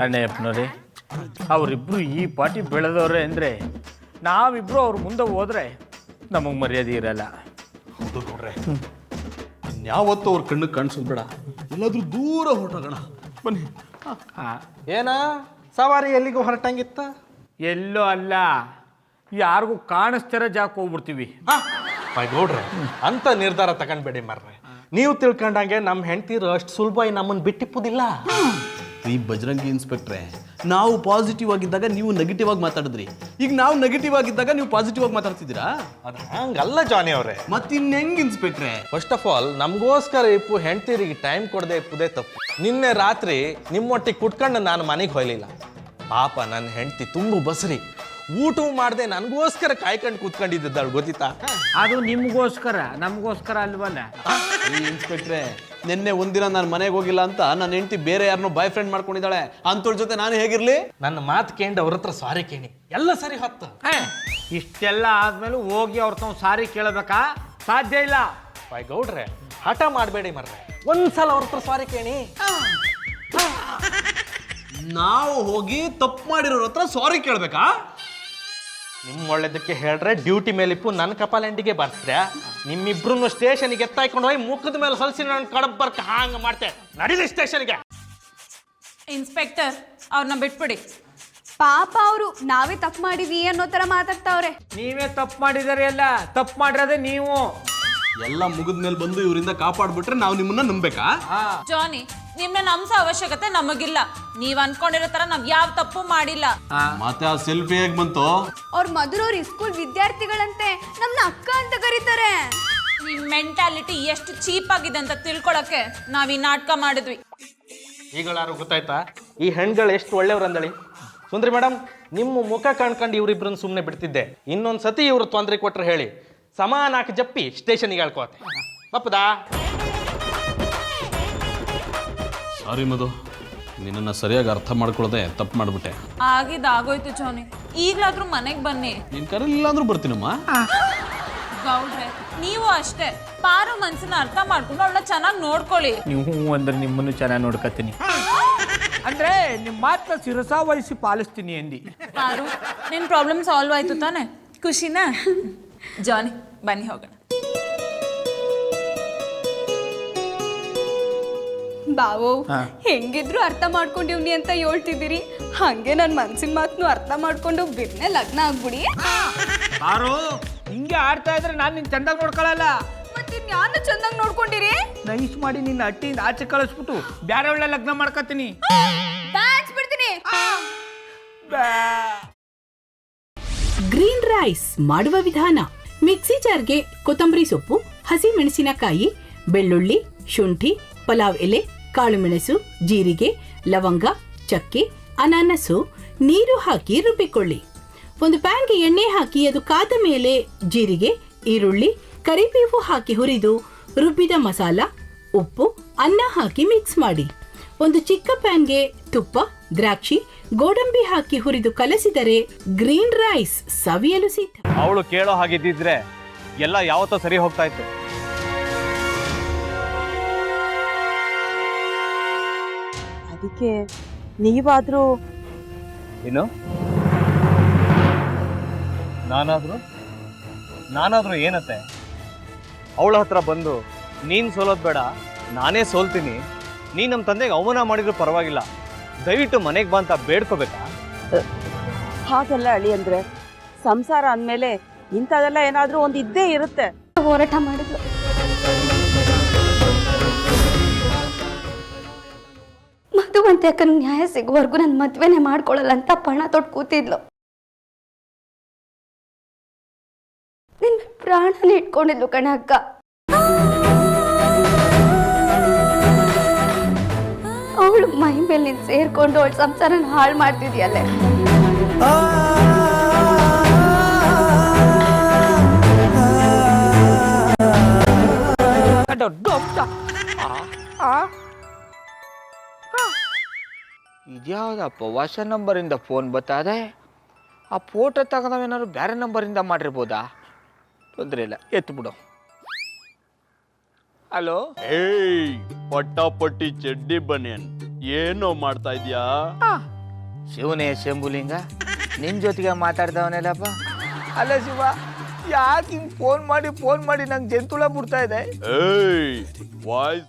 ಅಣ್ಣಯ್ಯಪ್ಪನವ್ರೆ, ಅವರಿಬ್ರು ಈ ಪಾಟಿ ಬೆಳೆದವ್ರೆ ಅಂದರೆ ನಾವಿಬ್ರು ಅವ್ರ ಮುಂದೆ ಹೋದ್ರೆ ನಮಗೆ ಮರ್ಯಾದೆ ಇರಲ್ಲ. ಹೌದು ನೋಡ್ರೆ, ಇನ್ಯಾವತ್ತೂ ಅವ್ರ ಕಣ್ಣಿಗೆ ಕಾಣಿಸೋದು ಬೇಡ, ಎಲ್ಲಾದ್ರೂ ದೂರ ಹೊರಟೋಗೋಣ ಬನ್ನಿ. ಏನ ಸವಾರಿ ಎಲ್ಲಿಗೂ ಹೊರಟಂಗಿತ್ತ? ಎಲ್ಲೋ ಅಲ್ಲ, ಯಾರಿಗೂ ಕಾಣಿಸ್ತಾರ ಜಾಕ್ ಹೋಗ್ಬಿಡ್ತೀವಿ. ಗೌಡ್ರೆ, ಅಂತ ನಿರ್ಧಾರ ತಗೊಂಡ್ಬೇಡಿ ಮರ್ರೆ. ನೀವು ತಿಳ್ಕೊಂಡಂಗೆ ನಮ್ಮ ಹೆಂಡ್ತಿರು ಅಷ್ಟು ಸುಲಭ ನಮ್ಮನ್ನು ಬಿಟ್ಟಿಪ್ಪುದಿಲ್ಲ. ಈ ಬಜರಂಗಿ ಇನ್ಸ್ಪೆಕ್ಟ್ರೆ, ನಾವು ಪಾಸಿಟಿವ್ ಆಗಿದ್ದಾಗ ನೀವು ನೆಗೆಟಿವ್ ಆಗಿ ಮಾತಾಡಿದ್ರಿ, ಈಗ ನಾವು ನೆಗೆಟಿವ್ ಆಗಿದ್ದಾಗ ನೀವು ಪಾಸಿಟಿವ್ ಆಗಿ ಮಾತಾಡ್ತಿದ್ದೀರಾ? ಅದು ಹಂಗಲ್ಲ ಜಾನಿ ಅವರೇ. ಮತ್ತಿನ್ನೆಂಗ್ ಇನ್ಸ್ಪೆಕ್ಟ್ರೆ? ಫಸ್ಟ್ ಆಫ್ ಆಲ್ ನಮಗೋಸ್ಕರ ಇಪ್ಪು ಹೆಂಡ್ತಿರಿಗೆ ಟೈಮ್ ಕೊಡದೆ ಇಪ್ಪುದೇ ತಪ್ಪು. ನಿನ್ನೆ ರಾತ್ರಿ ನಿಮ್ಮೊಟ್ಟಿಗೆ ಕುಟ್ಕೊಂಡು ನಾನು ಮನೆಗೆ ಹೋಗ್ಲಿಲ್ಲ. ಪಾಪ ನನ್ನ ಹೆಂಡ್ತಿ ತುಂಬು ಬಸ್ರಿ, ಊಟ ಮಾಡದೆ ನನಗೋಸ್ಕರ ಕಾಯ್ಕೊಂಡು ಕೂತ್ಕೊಂಡಿದ್ದಾಳು, ಗೊತ್ತಿತ್ತಾ? ಅದು ನಿಮಗೋಸ್ಕರ, ನಮಗೋಸ್ಕರ ಅಲ್ವಲ್ಲ. ಈ ಇನ್ಸ್ಪೆಕ್ಟ್ರೆ, ನಿನ್ನೆ ಒಂದಿನ ನಾನು ಮನೆಗೆ ಹೋಗಿಲ್ಲ ಅಂತ ನನ್ನ ಹೆಂಡತಿ ಬೇರೆ ಯಾರನ್ನೋ ಬಾಯ್ ಫ್ರೆಂಡ್ ಮಾಡ್ಕೊಂಡಿದ್ದಾಳೆ. ಅಂಥವ್ರ ಜೊತೆ ನಾನು ಹೇಗಿರ್ಲಿ? ನನ್ನ ಮಾತು ಕೇಂದ್ರ ಅವ್ರ ಹತ್ರ ಸಾರಿ ಕೇಳಿ, ಎಲ್ಲ ಸರಿ ಹೊತ್ತು. ಇಷ್ಟೆಲ್ಲ ಆದ್ಮೇಲೆ ಹೋಗಿ ಅವ್ರ ತಾವು ಸಾರಿ ಕೇಳಬೇಕಾ? ಸಾಧ್ಯ ಇಲ್ಲ. ಗೌಡ್ರೆ, ಹಠ ಮಾಡಬೇಡಿ ಮರ್ರೆ, ಒಂದ್ಸಲ ಅವ್ರ ಹತ್ರ ಸಾರಿ ಕೇಳಿ. ನಾವು ಹೋಗಿ ತಪ್ಪು ಮಾಡಿರೋರ ಹತ್ರ ಸಾರಿ ಕೇಳ್ಬೇಕಾ? ನಿಮ್ಮ ಒಳ್ಳೇದಕ್ಕೆ ಹೇಳ್ರೆ ಡ್ಯೂಟಿ ಮೇಲೆ ಇಪ್ಪು ನನ್ನ ಕಪಾಲಂಡಿಗೆ ಬರ್ತೀರಾ? ನಿಮ್ಮಿಬ್ರು ಸ್ಟೇಷನ್ಗೆ ಎತ್ತಾಯ್ಕೊಂಡು ಹೋಗಿ ಮುಖದ ಮೇಲೆ ಹೊಲಸಿ ನನ್ನ ಕಡಬ್ ಬರ್ಕ ಹಾಂಗ ಮಾಡ್ತೆ. ನಡೀಲಿ ಸ್ಟೇಷನ್ಗೆ. ಇನ್ಸ್ಪೆಕ್ಟರ್, ಅವ್ರನ್ನ ಬಿಟ್ಬಿಡಿ. ಪಾಪ ಅವರು ನಾವೇ ತಪ್ಪು ಮಾಡಿದ್ವಿ ಅನ್ನೋ ತರ ಮಾತಾಡ್ತಾವ್ರೆ. ನೀವೇ ತಪ್ಪು ಮಾಡಿದಾರೆ, ಎಲ್ಲ ತಪ್ಪು ಮಾಡಿರೋದೇ ನೀವು. ಎಲ್ಲ ಮುಗಿದ ಮೇಲೆ ಬಂದು ಇವರಿಂದ ಕಾಪಾಡ್ಬಿಟ್ರೆ ನಾವು ನಿಮ್ಮನ್ನ ನಂಬೇಕಾ? ಜಾನಿ, ನಿಮ್ನ ನಮ್ಸೋ ಅವಶ್ಯಕತೆ ನಮಗಿಲ್ಲ. ನೀವ್ ಅನ್ಕೊಂಡಿರೋ ತರ ನಾವ್ ಯಾವ ತಪ್ಪು ಮಾಡಿಲ್ಲ. ಮತ್ತೆ ಆ ಸೆಲ್ಫಿ ಹೇಗ್ ಬಂತು? ಅವ್ರ ಮಧುರವ್ರ ಸ್ಕೂಲ್ ವಿದ್ಯಾರ್ಥಿಗಳಂತೆ ನಮ್ನ ಅಕ್ಕ ಅಂತ ಕರೀತಾರೆ. ನಿಮ್ ಮೆಂಟಾಲಿಟಿ ಎಷ್ಟು ಚೀಪ್ ಆಗಿದೆ ಅಂತ ತಿಳ್ಕೊಳಕ್ಕೆ ನಾವ್ ಈ ನಾಟಕ ಮಾಡಿದ್ವಿ. ಈಗಳಾರು ಗೊತ್ತಾಯ್ತಾ ಈ ಹೆಣ್ಗಳು ಎಷ್ಟು ಒಳ್ಳೆಯವ್ರು ಅಂದಳಿ? ಸುಂದ್ರಿ ಮೇಡಮ್, ನಿಮ್ಮ ಮುಖ ಕಾಣ್ಕೊಂಡು ಇವ್ರಿಬ್ರನ್ನ ಸುಮ್ಮನೆ ಬಿಡ್ತಿದ್ದೆ. ಇನ್ನೊಂದು ಸತಿ ಇವ್ರು ತೊಂದರೆ ಕೊಟ್ರೆ ಹೇಳಿ, ಸಮಾನಾಕ ಜಪ್ಪಿ ಸ್ಟೇಷನ್ಗೆ ಹೇಳ್ಕೋತೆ. ಬಪ್ಪದಾ? ಸಾರಿ ಮಧು, ನಿನ್ನನ್ನು ಸರಿಯಾಗಿ ಅರ್ಥ ಮಾಡ್ಕೊಳ್ಳದೆ ತಪ್ಪು ಮಾಡಿಬಿಟ್ಟೆ. ಆಗೋಯ್ತು ಜಾನಿ, ಈಗ್ಲಾದ್ರೂ ಮನೆಗ್ ಬನ್ನಿ. ನೀನು ಕರೀಲಿಲ್ಲ ಅಂದ್ರೂ ಬರ್ತೀನಮ್ಮ. ಗೌಡ್ರೆ, ನೀವು ಅಷ್ಟೇ ಪಾರು ಮನ್ಸನ್ನ ಅರ್ಥ ಮಾಡ್ಕೊಂಡು ಅವಳನ್ನ ಚೆನ್ನಾಗಿ ನೋಡ್ಕೊಳ್ಳಿ. ನೀವು ಅಂದ್ರೆ ನಿಮ್ಮನ್ನು ಚೆನ್ನಾಗಿ ನೋಡ್ಕೊತೀನಿ ಅಂದ್ರೆ ನಿಮ್ಮ ಮಾತನ್ನ ಶಿರಸಾ ವಹಿಸಿ ಪಾಲಿಸ್ತೀನಿ ಎಂದಿ. ಪಾರು, ನಿನ್ ಪ್ರಾಬ್ಲಮ್ ಸಾಲ್ವ್ ಆಯ್ತು ತಾನೆ? ಖುಷಿನಾ? ಜಾನಿ, ಬನ್ನಿ ಹೋಗೋಣ. ಬಾವೋ, ಹೆಂಗಿದ್ರು ಅರ್ಥ ಮಾಡ್ಕೊಂಡಿವ್ನಿ ಅಂತ ಹೇಳ್ತಿದ್ದೀರಿ, ಹಂಗೆ ನನ್ನ ಮನ್ಸಿನ ಮಾತನ್ನು ಅರ್ಥ ಮಾಡ್ಕೊಂಡು ಬಿರ್ನೆ ಲಗ್ನ ಆಗ್ಬಿಡಿ. ಬಾರು, ಹಿಂಗೆ ಆಡ್ತಾ ಇದ್ರೆ ನಾನು ನಿನ್ ಚಂದಾಗಿ ನೋಡ್ಕೊಳ್ಳಲ್ಲ. ಮತ್ತೆ ನಾನು ಚೆನ್ನಾಗಿ ನೋಡ್ಕೊಂಡಿರಿ. ನೈಸ್ ಮಾಡಿ ನಿನ್ನ ಅಟ್ಟಿಯಿಂದ ಆಚೆ ಕಳಿಸ್ಬಿಟ್ಟು ಬ್ಯಾರೆ ಒಳ್ಳೆ ಲಗ್ನ ಮಾಡ್ಕೊತೀನಿ. ಬಿಡ್ತೀನಿ. ಗ್ರೀನ್ ರೈಸ್ ಮಾಡುವ ವಿಧಾನ: ಮಿಕ್ಸಿ ಜಾರ್ಗೆ ಕೊತ್ತಂಬರಿ ಸೊಪ್ಪು, ಹಸಿ ಮೆಣಸಿನಕಾಯಿ, ಬೆಳ್ಳುಳ್ಳಿ, ಶುಂಠಿ, ಪಲಾವ್ ಎಲೆ, ಕಾಳುಮೆಣಸು, ಜೀರಿಗೆ, ಲವಂಗ, ಚಕ್ಕೆ, ಅನಾನಸು, ನೀರು ಹಾಕಿ ರುಬ್ಬಿಕೊಳ್ಳಿ. ಒಂದು ಪ್ಯಾನ್ಗೆ ಎಣ್ಣೆ ಹಾಕಿ ಅದು ಕಾದ ಮೇಲೆ ಜೀರಿಗೆ, ಈರುಳ್ಳಿ, ಕರಿಬೇವು ಹಾಕಿ ಹುರಿದು ರುಬ್ಬಿದ ಮಸಾಲ, ಉಪ್ಪು, ಅನ್ನ ಹಾಕಿ ಮಿಕ್ಸ್ ಮಾಡಿ. ಒಂದು ಚಿಕ್ಕ ಪ್ಯಾನ್ಗೆ ತುಪ್ಪ, ದ್ರಾಕ್ಷಿ, ಗೋಡಂಬಿ ಹಾಕಿ ಹುರಿದು ಕಲಸಿದರೆ ಗ್ರೀನ್ ರೈಸ್ ಸವಿಯಲು ಸಿದ್ಧ. ಅವಳು ಕೇಳೋ ಹಾಗಿದ್ದಿದ್ರೆ ಎಲ್ಲ ಯಾವತ್ತೋ ಸರಿ ಹೋಗ್ತಾ ಇತ್ತು. ಅದಕ್ಕೆ ನೀವಾದ್ರೂ ಏನು? ನಾನಾದ್ರೂ ಏನತ್ತೆ? ಅವಳ ಹತ್ರ ಬಂದು ನೀನು ಸೋಲೋದು ಬೇಡ, ನಾನೇ ಸೋಲ್ತೀನಿ, ನೀನು ನಮ್ಮ ತಂದೆಗೆ ಅವಮಾನ ಮಾಡಿದ್ರು ಪರವಾಗಿಲ್ಲ, ದಯವಿಟ್ಟು ಮನೆಗೆ ಬಾ ಅಂತ ಬೇಡ್ಕೋಬೇಕಾ? ಹಾಗೆಲ್ಲ ಅಳಿ ಅಂದ್ರೆ ಸಂಸಾರ ಅಂದಮೇಲೆ ಇಂಥದೆಲ್ಲ ಏನಾದ್ರೂ ಒಂದು ಇದ್ದೇ ಇರುತ್ತೆ. ಹೋರಾಟ ಮಾಡಿದ್ಲು. ಮಧುವಂತೆ ಅಕ್ಕನ ನ್ಯಾಯ ಸಿಗುವವರೆಗೂ ನನ್ನ ಮದ್ವೆನೆ ಮಾಡ್ಕೊಳ್ಳಲ್ಲ ಅಂತ ಪಣ ತೊಟ್ಟು ಕೂತಿದ್ಲು. ನಿನ್ನ ಪ್ರಾಣನೇ ಇಟ್ಕೊಂಡಿದ್ಲು ಕಣ ಅಕ್ಕ. ಅವಳು ಮೈ ಮೇಲೆ ನೀನು ಸೇರ್ಕೊಂಡು ಅವಳ ಸಂಸಾರನ ಹಾಳು ಮಾಡ್ತಿದ್ಯಲ್ಲೇ. ಇದ್ಯಾವುದಪ್ಪ ಹೊಸ ನಂಬರಿಂದ ಫೋನ್ ಬರ್ತದೆ? ಆ ಫೋಟೋ ತಗೊಂಡವೇನಾದ್ರು ಬೇರೆ ನಂಬರಿಂದ ಮಾಡಿರ್ಬೋದಾ? ತೊಂದರೆ ಇಲ್ಲ, ಎತ್ತು ಬಿಡು. ಹಲೋ, ಏಯ್ ಪಟ್ಟಾಪಟ್ಟಿ ಚಡ್ಡಿ ಬನಿಯನ್ ಏನೋ ಮಾಡ್ತಾ ಇದ್ಯಾ? ಶಿವನೇ ಶಂಭುಲಿಂಗ ನಿನ್ ಜೊತೆಗೆ ಮಾತಾಡ್ದವನೆಲ್ಲಪ್ಪ. ಅಲ್ಲ ಶಿವ, ಯಾಕೆ ಹಿಂಗ್ ಫೋನ್ ಮಾಡಿ ನಂಗೆ ಜಂತುಳ ಬಿಡ್ತಾ ಇದೆ? ಏಯ್ ವಾಯ್ಸ್